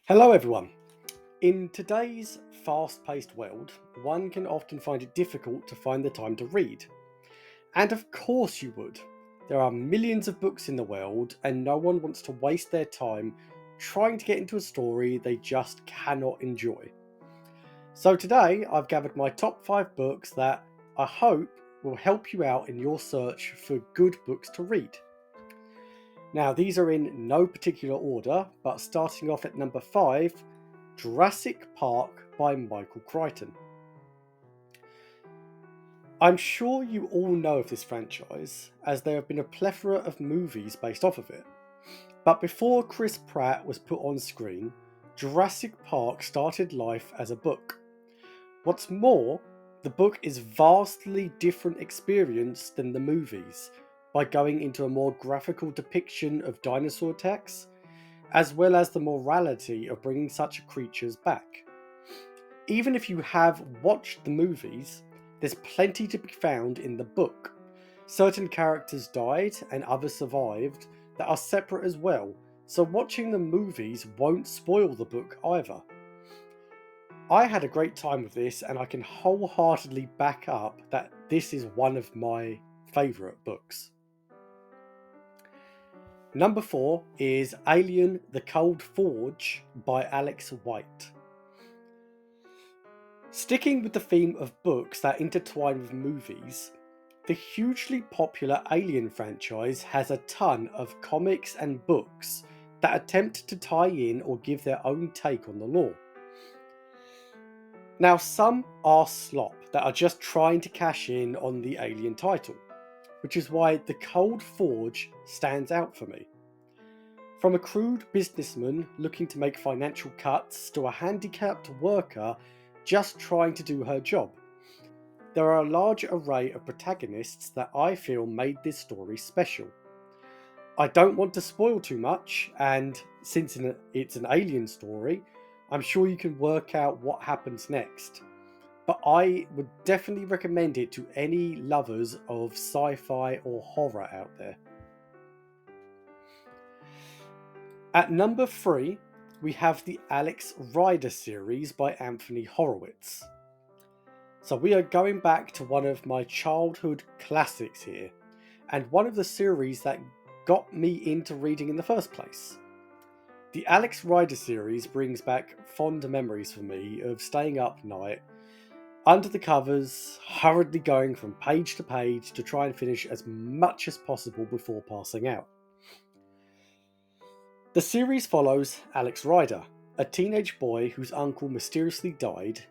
Hello everyone. In today's fast-paced world, one can often find it difficult to find the time to read. And of course you would. There are millions of books in the world and no one wants to waste their time trying to get into a story they just cannot enjoy. So today I've gathered my top 5 books that I hope will help you out in your search for good books to read. Now, these are in no particular order, but starting off at number 5, Jurassic Park by Michael Crichton. I'm sure you all know of this franchise, as there have been a plethora of movies based off of it. But before Chris Pratt was put on screen, Jurassic Park started life as a book. What's more, the book is vastly different experience than the movies, by going into a more graphical depiction of dinosaur attacks, as well as the morality of bringing such creatures back. Even if you have watched the movies, there's plenty to be found in the book. Certain characters died and others survived that are separate as well, so watching the movies won't spoil the book either. I had a great time with this and I can wholeheartedly back up that this is one of my favourite books. Number 4 is Alien: The Cold Forge by Alex White. Sticking with the theme of books that intertwine with movies, the hugely popular Alien franchise has a ton of comics and books that attempt to tie in or give their own take on the lore. Now, some are slop that are just trying to cash in on the Alien title, which is why The Cold Forge stands out for me. From a crude businessman looking to make financial cuts to a handicapped worker just trying to do her job, there are a large array of protagonists that I feel made this story special. I don't want to spoil too much, and since it's an alien story, I'm sure you can work out what happens next. But I would definitely recommend it to any lovers of sci-fi or horror out there. At number 3, we have the Alex Rider series by Anthony Horowitz. So we are going back to one of my childhood classics here, and one of the series that got me into reading in the first place. The Alex Rider series brings back fond memories for me of staying up night, under the covers, hurriedly going from page to page to try and finish as much as possible before passing out. The series follows Alex Rider, a teenage boy whose uncle mysteriously died,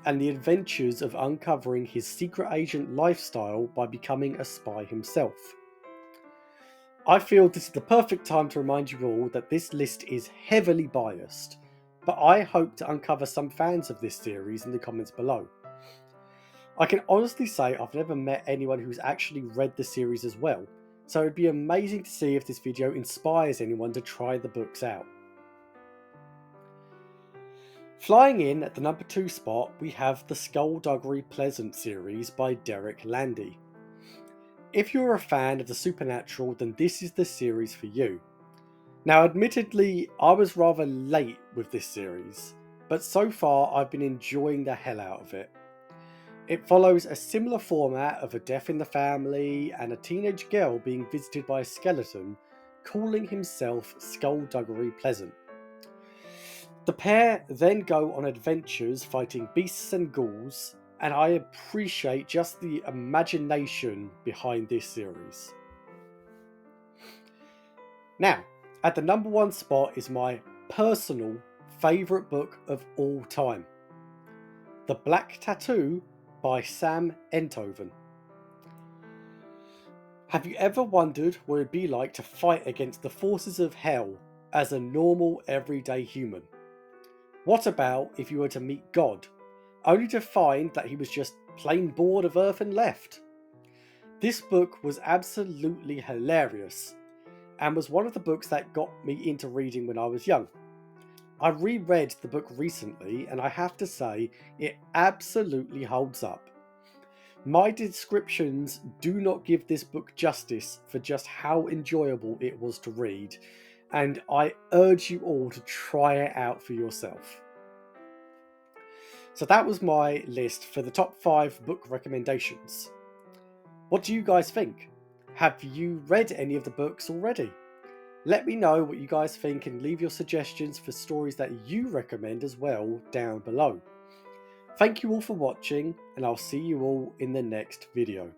and the adventures of uncovering his secret agent lifestyle by becoming a spy himself. I feel this is the perfect time to remind you all that this list is heavily biased, but I hope to uncover some fans of this series in the comments below. I can honestly say I've never met anyone who's actually read the series as well, so it'd be amazing to see if this video inspires anyone to try the books out. Flying in at the number 2 spot, we have the Skullduggery Pleasant series by Derek Landy. If you're a fan of the supernatural, then this is the series for you. Now, admittedly, I was rather late with this series, but so far I've been enjoying the hell out of it. It follows a similar format of a death in the family and a teenage girl being visited by a skeleton, calling himself Skullduggery Pleasant. The pair then go on adventures fighting beasts and ghouls, and I appreciate just the imagination behind this series. Now, at the number 1 spot is my personal favourite book of all time, The Black Tattoo by Sam Enthoven. Have you ever wondered what it'd be like to fight against the forces of hell as a normal everyday human? What about if you were to meet God, only to find that he was just plain bored of Earth and left? This book was absolutely hilarious, and was one of the books that got me into reading when I was young. I reread the book recently, and I have to say, it absolutely holds up. My descriptions do not give this book justice for just how enjoyable it was to read, and I urge you all to try it out for yourself. So that was my list for the top 5 book recommendations. What do you guys think? Have you read any of the books already? Let me know what you guys think and leave your suggestions for stories that you recommend as well down below. Thank you all for watching, and I'll see you all in the next video.